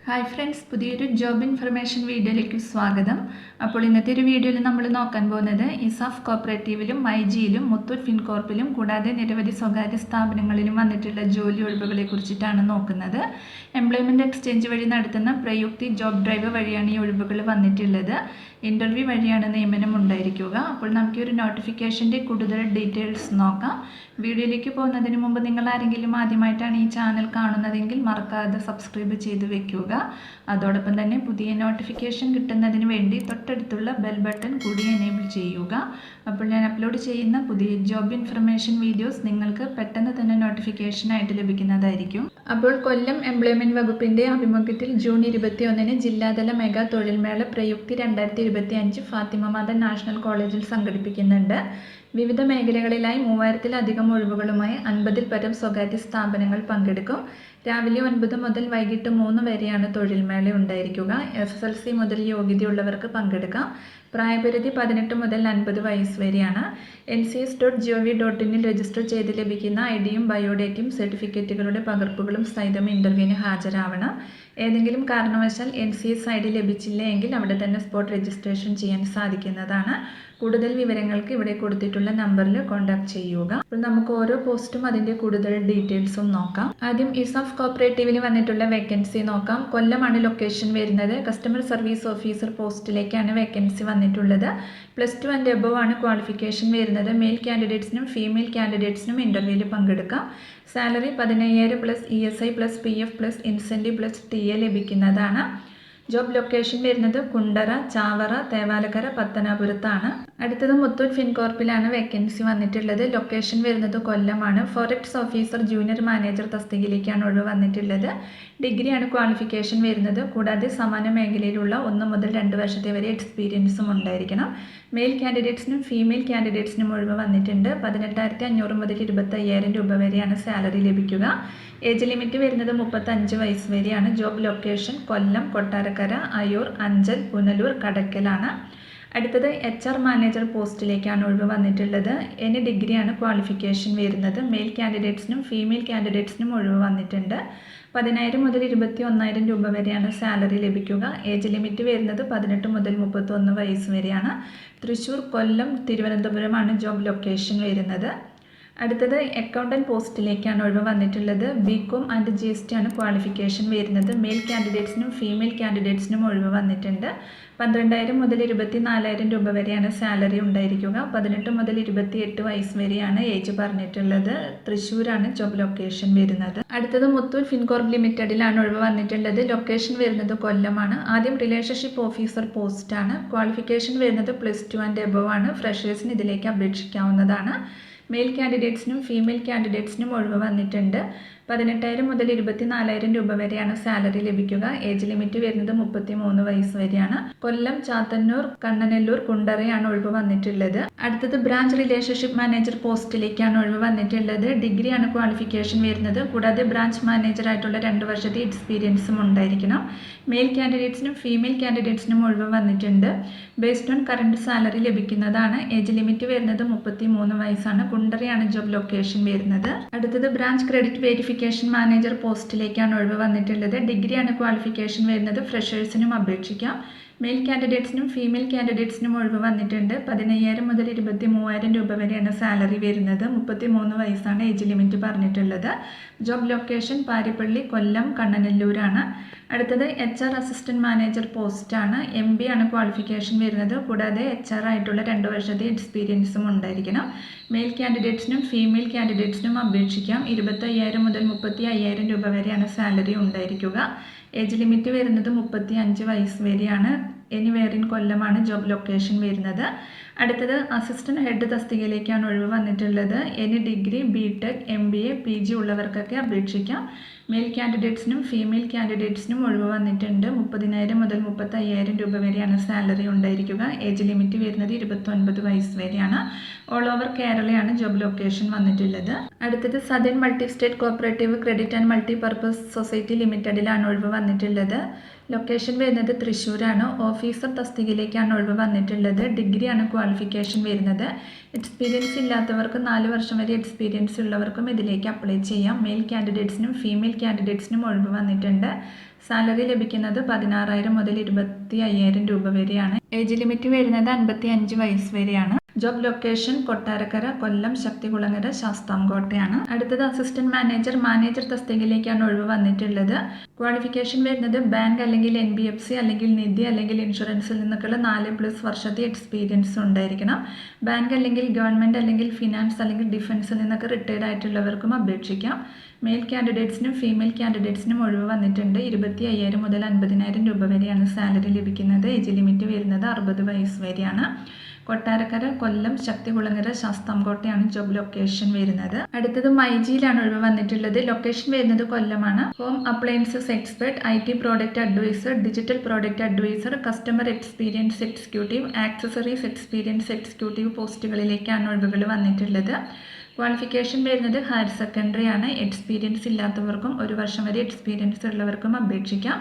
Hi friends, പുതിയൊരു job information വീഡിയോയിലേക്ക് സ്വാഗതം. അപ്പോൾ ഇന്നത്തെ ഒരു വീഡിയോയിൽ നമ്മൾ നോക്കാൻ പോകുന്നത് ഇസാഫ് കോപ്പറേറ്റീവിലും മൈജിയിലും മുത്തൂറ്റ് ഫിൻകോർപ്പിലും കൂടാതെ നിരവധി സ്വകാര്യ സ്ഥാപനങ്ങളിലും വന്നിട്ടുള്ള ജോലി ഒഴിവുകളെ കുറിച്ചിട്ടാണ് നോക്കുന്നത്. എംപ്ലോയ്മെൻറ്റ് എക്സ്ചേഞ്ച് വഴി നടത്തുന്ന പ്രയുക്തി ജോബ് ഡ്രൈവ് വഴിയാണ് ഈ ഒഴിവുകൾ വന്നിട്ടുള്ളത്. ഇൻ്റർവ്യൂ വഴിയാണ് നിയമനം ഉണ്ടായിരിക്കുക. അപ്പോൾ നമുക്ക് ഒരു നോട്ടിഫിക്കേഷൻ്റെ കൂടുതൽ ഡീറ്റെയിൽസ് നോക്കാം. വീഡിയോയിലേക്ക് പോകുന്നതിന് മുമ്പ് നിങ്ങൾ ആരെങ്കിലും ആദ്യമായിട്ടാണ് ഈ ചാനൽ കാണുന്നതെങ്കിൽ മറക്കാതെ സബ്സ്ക്രൈബ് ചെയ്ത് വെക്കുക. അതോടൊപ്പം തന്നെ പുതിയ നോട്ടിഫിക്കേഷൻ കിട്ടുന്നതിന് വേണ്ടി തൊട്ടടുത്തുള്ള ബെൽ ബട്ടൺ കൂടി എനേബിൾ ചെയ്യുക. അപ്പോൾ ഞാൻ അപ്ലോഡ് ചെയ്യുന്ന പുതിയ ജോബ് ഇൻഫർമേഷൻ വീഡിയോസ് നിങ്ങൾക്ക് പെട്ടെന്ന് തന്നെ നോട്ടിഫിക്കേഷനായിട്ട് ലഭിക്കുന്നതായിരിക്കും. അപ്പോൾ കൊല്ലം എംപ്ലോയ്മെൻറ്റ് വകുപ്പിൻ്റെ ആഭിമുഖ്യത്തിൽ ജൂൺ 21 ജില്ലാതല മെഗാ തൊഴിൽമേള പ്രയുക്തി 2025 ഫാത്തിമ മദർ നാഷണൽ കോളേജിൽ സംഘടിപ്പിക്കുന്നുണ്ട്. വിവിധ മേഖലകളിലായി 3000-ലധികം ഒഴിവുകളുമായി 50-ൽ പരം സ്വകാര്യ സ്ഥാപനങ്ങൾ പങ്കെടുക്കും. രാവിലെ 9 മുതൽ വൈകിട്ട് 3 വരെയാണ് തൊഴിൽമേള ഉണ്ടായിരിക്കുക. SSLC മുതൽ യോഗ്യതയുള്ളവർക്ക് പങ്കെടുക്കാം. പ്രായപരിധി 18 മുതൽ 50 വയസ്സ് വരെയാണ്. ncs.gov.in രജിസ്റ്റർ ചെയ്ത് ലഭിക്കുന്ന ഐഡിയും ബയോഡേറ്റയും സർട്ടിഫിക്കറ്റുകളുടെ പകർപ്പുകളും സഹിതം ഇൻ്റർവ്യൂവിന് ഹാജരാവണം. ഏതെങ്കിലും കാരണവശാൽ NCS ID ലഭിച്ചില്ല എങ്കിൽ അവിടെ തന്നെ സ്പോട്ട് രജിസ്ട്രേഷൻ ചെയ്യാൻ സാധിക്കുന്നതാണ്. കൂടുതൽ വിവരങ്ങൾക്ക് ഇവിടെ കൊടുത്തിട്ടുള്ള നമ്പറിൽ കോൺടാക്ട് ചെയ്യുക. അപ്പോൾ നമുക്ക് ഓരോ പോസ്റ്റും അതിൻ്റെ കൂടുതൽ ഡീറ്റെയിൽസും നോക്കാം. ആദ്യം ഇസാഫ് കോപ്പറേറ്റീവിൽ വന്നിട്ടുള്ള വേക്കൻസി നോക്കാം. കൊല്ലമാണ് ലൊക്കേഷൻ വരുന്നത്. കസ്റ്റമർ സർവീസ് ഓഫീസർ പോസ്റ്റിലേക്കാണ് വേക്കൻസി വന്നിട്ടുള്ളത്. +2 ആൻഡ് എബവ് ആണ് ക്വാളിഫിക്കേഷൻ വരുന്നത്. മെയിൽ കാൻഡിഡേറ്റ്സിനും ഫീമെയിൽ കാൻഡിഡേറ്റ്സിനും ഇൻ്റർവ്യൂവിൽ പങ്കെടുക്കാം. Salary 15,000 + ESI + PF + incentive + TA ലഭിക്കുന്നതാണ്. ജോബ് ലൊക്കേഷൻ വരുന്നത് കുണ്ടറ, ചാവറ, തേവാലക്കര, പത്തനാപുരത്താണ്. അടുത്തത് മുത്തൂറ്റ് ഫിൻകോർപ്പിലാണ് വേക്കൻസി വന്നിട്ടുള്ളത്. ലൊക്കേഷൻ വരുന്നത് കൊല്ലമാണ്. ഫോറക്സ് ഓഫീസർ ജൂനിയർ മാനേജർ തസ്തികയിലേക്കാണ് ഒഴിവ് വന്നിട്ടുള്ളത്. ഡിഗ്രിയാണ് ക്വാളിഫിക്കേഷൻ വരുന്നത്. കൂടാതെ സമാന മേഖലയിലുള്ള 1 മുതൽ 2 വർഷത്തെ വരെ എക്സ്പീരിയൻസും ഉണ്ടായിരിക്കണം. മെയിൽ കാൻഡിഡേറ്റ്സിനും ഫീമെയിൽ കാൻഡിഡേറ്റ്സിനും ഒഴിവ് വന്നിട്ടുണ്ട്. 18,500 മുതൽ 25,000 രൂപ വരെയാണ് സാലറി ലഭിക്കുക. ഏജ് ലിമിറ്റ് വരുന്നത് 35 വയസ്സ് വരെയാണ്. ജോബ് ലൊക്കേഷൻ കൊല്ലം, കൊട്ടാരക്കര, അയ്യൂർ, അഞ്ചൽ, പുനലൂർ, കടക്കലാണ്. അടുത്തത് HR മാനേജർ പോസ്റ്റിലേക്കാണ് ഒഴിവ് വന്നിട്ടുള്ളത്. എനി ഡിഗ്രിയാണ് ക്വാളിഫിക്കേഷൻ വരുന്നത്. മെയിൽ കാൻഡിഡേറ്റ്സിനും ഫീമെയിൽ കാൻഡിഡേറ്റ്സിനും ഒഴിവ് വന്നിട്ടുണ്ട്. 10,000 മുതൽ 21,000 രൂപ വരെയാണ് സാലറി ലഭിക്കുക. ഏജ് ലിമിറ്റ് വരുന്നത് 18 മുതൽ 31 വയസ്സ് വരെയാണ്. തൃശ്ശൂർ, കൊല്ലം, തിരുവനന്തപുരമാണ് ജോബ് ലൊക്കേഷൻ വരുന്നത്. അടുത്തത് അക്കൗണ്ടൻറ്റ് പോസ്റ്റിലേക്കാണ് ഒഴിവ് വന്നിട്ടുള്ളത്. BCom ആൻഡ് GST ആണ് ക്വാളിഫിക്കേഷൻ വരുന്നത്. മെയിൽ കാൻഡിഡേറ്റ്സിനും ഫീമെയിൽ കാൻഡിഡേറ്റ്സിനും ഒഴിവ് വന്നിട്ടുണ്ട്. 12,000 മുതൽ 24,000 രൂപ വരെയാണ് സാലറി ഉണ്ടായിരിക്കുക. 18 മുതൽ 28 വയസ്സ് വരെയാണ് ഏജ് പറഞ്ഞിട്ടുള്ളത്. തൃശ്ശൂരാണ് ജോബ് ലൊക്കേഷൻ വരുന്നത്. അടുത്തത് മുത്തൂറ്റ് ഫിൻകോർപ്പ് ലിമിറ്റഡിലാണ് ഒഴിവ് വന്നിട്ടുള്ളത്. ലൊക്കേഷൻ വരുന്നത് കൊല്ലമാണ്. ആദ്യം റിലേഷൻഷിപ്പ് ഓഫീസർ പോസ്റ്റാണ്. ക്വാളിഫിക്കേഷൻ വരുന്നത് +2 ആൻഡ് എബവ് ആണ്. ഫ്രഷേഴ്സിന് ഇതിലേക്ക് അപേക്ഷിക്കാവുന്നതാണ്. മെയിൽ കാൻഡിഡേറ്റ്സിനും ഫീമെയിൽ കാൻഡിഡേറ്റ്സിനും ഒഴിവ് വന്നിട്ടുണ്ട്. 18,000 മുതൽ 24,000 രൂപ വരെയാണ് സാലറി ലഭിക്കുക. ഏജ് ലിമിറ്റ് വരുന്നത് 33 വയസ്സ് വരെയാണ്. കൊല്ലം, ചാത്തന്നൂർ, കണ്ണനല്ലൂർ, കുണ്ടറയാണ് ഒഴിവ് വന്നിട്ടുള്ളത്. അടുത്തത് ബ്രാഞ്ച് റിലേഷൻഷിപ്പ് മാനേജർ പോസ്റ്റിലേക്കാണ് ഒഴിവ് വന്നിട്ടുള്ളത്. ഡിഗ്രിയാണ് ക്വാളിഫിക്കേഷൻ വരുന്നത്. കൂടാതെ ബ്രാഞ്ച് മാനേജറായിട്ടുള്ള 2 വർഷത്തെ എക്സ്പീരിയൻസും ഉണ്ടായിരിക്കണം. മെയിൽ കാൻഡിഡേറ്റ്സിനും ഫീമെയിൽ കാൻഡിഡേറ്റ്സിനും ഒഴിവ് വന്നിട്ടുണ്ട്. ബേസ്ഡ് ഓൺ കറണ്ട് സാലറി ലഭിക്കുന്നതാണ്. ഏജ് ലിമിറ്റ് വരുന്നത് 33 വയസ്സാണ്. കുണ്ടറയാണ് ജോബ് ലൊക്കേഷൻ വരുന്നത്. അടുത്തത് ബ്രാഞ്ച് ക്രെഡിറ്റ് വെരിഫിക്കേഷൻ മാനേജർ പോസ്റ്റിലേക്കാണ് ഒഴിവ് വന്നിട്ടുള്ളത്. ഡിഗ്രിയാണ് ക്വാളിഫിക്കേഷൻ വരുന്നത്. ഫ്രഷേഴ്സിനും അപേക്ഷിക്കാം. മെയിൽ കാൻഡിഡേറ്റ്സിനും ഫീമെയിൽ കാൻഡിഡേറ്റ്സിനും ഒഴിവ് വന്നിട്ടുണ്ട്. 15,000 മുതൽ 23,000 രൂപ വരെയാണ് സാലറി വരുന്നത്. 33 വയസ്സാണ് ഏജ് ലിമിറ്റ് പറഞ്ഞിട്ടുള്ളത്. ജോബ് ലൊക്കേഷൻ പാരിപ്പള്ളി, കൊല്ലം, കണ്ണനല്ലൂരാണ്. അടുത്തത് HR അസിസ്റ്റൻറ്റ് മാനേജർ പോസ്റ്റാണ്. MB ആണ് ക്വാളിഫിക്കേഷൻ വരുന്നത്. കൂടാതെ HR ആയിട്ടുള്ള 2 വർഷത്തെ എക്സ്പീരിയൻസും ഉണ്ടായിരിക്കണം. മെയിൽ കാൻഡിഡേറ്റ്സിനും ഫീമെയിൽ കാൻഡിഡേറ്റ്സിനും അപേക്ഷിക്കാം. 25,000 മുതൽ 35,000 രൂപ വരെയാണ് സാലറി ഉണ്ടായിരിക്കുക. ഏജ് ലിമിറ്റ് വരുന്നത് 35 വയസ്സ് വരെയാണ്. എനിവേർ ഇൻ കൊല്ലമാണ് ജോബ് ലൊക്കേഷൻ വരുന്നത്. അടുത്തത് അസിസ്റ്റൻറ്റ് ഹെഡ് തസ്തികയിലേക്കാണ് ഒഴിവ് വന്നിട്ടുള്ളത്. Any degree, BTech, MBA, PG ഉള്ളവർക്കൊക്കെ അപേക്ഷിക്കാം. മെയിൽ കാൻഡിഡേറ്റ്സിനും ഫീമെയിൽ കാൻഡിഡേറ്റ്സിനും ഒഴിവ് വന്നിട്ടുണ്ട്. 30,000 മുതൽ 35,000 രൂപ വരെയാണ് സാലറി ഉണ്ടായിരിക്കുക. ഏജ് ലിമിറ്റ് വരുന്നത് 29 വയസ്സ് വരെയാണ്. ഓൾ ഓവർ കേരളയാണ് ജോബ് ലൊക്കേഷൻ വന്നിട്ടുള്ളത്. അടുത്തത് southern multi state cooperative credit and multipurpose society ലിമിറ്റഡിലാണ് ഒഴിവ് വന്നിട്ടുള്ളത്. ലൊക്കേഷൻ വരുന്നത് തൃശ്ശൂരാണ്. ഓഫീസർ തസ്തികയിലേക്കാണ് ഒഴിവ് വന്നിട്ടുള്ളത്. ഡിഗ്രിയാണ് ക്വാളിഫിക്കേഷൻ വരുന്നത്. എക്സ്പീരിയൻസ് ഇല്ലാത്തവർക്ക് 4 വർഷം വരെ എക്സ്പീരിയൻസ് ഉള്ളവർക്കും ഇതിലേക്ക് അപ്ലൈ ചെയ്യാം. മെയിൽ കാൻഡിഡേറ്റ്സിനും ഫീമെയിൽ കാൻഡിഡേറ്റ്സിനും ഒഴിവ് വന്നിട്ടുണ്ട്. സാലറി ലഭിക്കുന്നത് 16,000 മുതൽ 25,000 രൂപ വരെയാണ്. ഏജ് ലിമിറ്റ് വരുന്നത് 55 വയസ്സ് വരെയാണ്. Job location Kottarakkara, Kollam, Sakthikulangara, ശാസ്താംകോട്ടയാണ്. അടുത്തത് അസിസ്റ്റന്റ് മാനേജർ തസ്തികയിലേക്കാണ് ഒഴിവ് വന്നിട്ടുള്ളത്. ക്വാളിഫിക്കേഷൻ വരുന്നത് ബാങ്ക് അല്ലെങ്കിൽ NBFC അല്ലെങ്കിൽ നിധി അല്ലെങ്കിൽ ഇൻഷുറൻസിൽ നിന്നൊക്കെയുള്ള 4+ വർഷത്തെ എക്സ്പീരിയൻസ് ഉണ്ടായിരിക്കണം. ബാങ്ക് അല്ലെങ്കിൽ ഗവൺമെൻറ് അല്ലെങ്കിൽ ഫിനാൻസ് അല്ലെങ്കിൽ ഡിഫൻസിൽ നിന്നൊക്കെ റിട്ടയർഡ് ആയിട്ടുള്ളവർക്കും അപേക്ഷിക്കാം. മെയിൽ കാൻഡിഡേറ്റ്സിനും ഫീമെയിൽ കാൻഡിഡേറ്റ്സിനും ഒഴിവ് വന്നിട്ടുണ്ട്. 25,000 മുതൽ 50,000 രൂപ വരെയാണ് സാലറി ലഭിക്കുന്നത്. ഏജ് ലിമിറ്റ് വരുന്നത് 60 വയസ്സ് വരെയാണ്. കൊട്ടാരക്കര, കൊല്ലം, ശക്തികുളങ്ങര, ശാസ്താംകോട്ടയാണ് ജോബ് ലൊക്കേഷൻ വരുന്നത്. അടുത്തത് മൈജിയിലാണ് ഒഴിവ് വന്നിട്ടുള്ളത്. ലൊക്കേഷൻ വരുന്നത് കൊല്ലമാണ്. Home appliances expert, IT product advisor, digital product advisor, customer experience executive, accessories experience executive പോസ്റ്റുകളിലേക്കാണ് ഒഴിവുകൾ വന്നിട്ടുള്ളത്. ക്വാളിഫിക്കേഷൻ വരുന്നത് ഹയർ സെക്കൻഡറി ആണ്. എക്സ്പീരിയൻസ് ഇല്ലാത്തവർക്കും 1 വർഷം വരെ എക്സ്പീരിയൻസ് ഉള്ളവർക്കും അപേക്ഷിക്കാം.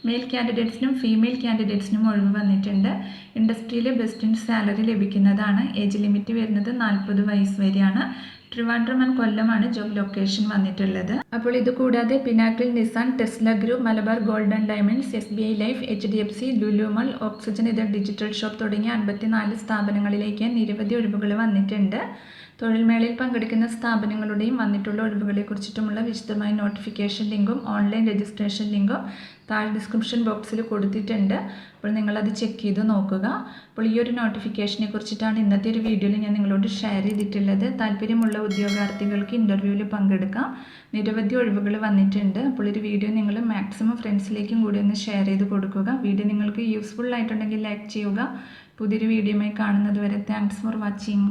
മെയിൽ കാൻഡിഡേറ്റ്സിനും ഫീമെയിൽ കാൻഡിഡേറ്റ്സിനും ഒഴിവ് വന്നിട്ടുണ്ട്. ഇൻഡസ്ട്രിയിൽ ബെസ്റ്റ് ഇൻ സാലറി ലഭിക്കുന്നതാണ്. ഏജ് ലിമിറ്റ് വരുന്നത് 40 വയസ്സ് വരെയാണ്. ട്രിവാൻഡ്രം ആൻഡ് കൊല്ലമാണ് ജോബ് ലൊക്കേഷൻ വന്നിട്ടുള്ളത്. അപ്പോൾ ഇത് കൂടാതെ Pinnacle, Nissan, Tesla group, Malabar gold and diamonds, SBI life, HDFC, Lulu mall, Oxygen ether digital shop തുടങ്ങിയ 54 സ്ഥാപനങ്ങളിലേക്ക് നിരവധി ഒഴിവുകൾ വന്നിട്ടുണ്ട്. തൊഴിൽമേളയിൽ പങ്കെടുക്കുന്ന സ്ഥാപനങ്ങളുടെയും വന്നിട്ടുള്ള ഒഴിവുകളെ കുറിച്ചിട്ടുമുള്ള വിശദമായ നോട്ടിഫിക്കേഷൻ ലിങ്കും ഓൺലൈൻ രജിസ്ട്രേഷൻ ലിങ്കും താഴെ ഡിസ്ക്രിപ്ഷൻ ബോക്സിൽ കൊടുത്തിട്ടുണ്ട്. അപ്പോൾ നിങ്ങളത് ചെക്ക് ചെയ്ത് നോക്കുക. അപ്പോൾ ഈ ഒരു നോട്ടിഫിക്കേഷനെ കുറിച്ചിട്ടാണ് ഇന്നത്തെ ഒരു വീഡിയോയിൽ ഞാൻ നിങ്ങളോട് ഷെയർ ചെയ്തിട്ടുള്ളത്. താല്പര്യമുള്ള ഉദ്യോഗാർത്ഥികൾക്ക് ഇൻ്റർവ്യൂവിൽ പങ്കെടുക്കാം. നിരവധി ഒഴിവുകൾ വന്നിട്ടുണ്ട്. അപ്പോൾ ഒരു വീഡിയോ നിങ്ങൾ മാക്സിമം ഫ്രണ്ട്സിലേക്കും കൂടി ഒന്ന് ഷെയർ ചെയ്ത് കൊടുക്കുക. വീഡിയോ നിങ്ങൾക്ക് യൂസ്ഫുൾ ആയിട്ടുണ്ടെങ്കിൽ ലൈക്ക് ചെയ്യുക. പുതിയൊരു വീഡിയോയുമായി കാണുന്നത് വരെ താങ്ക്സ് ഫോർ വാച്ചിങ്.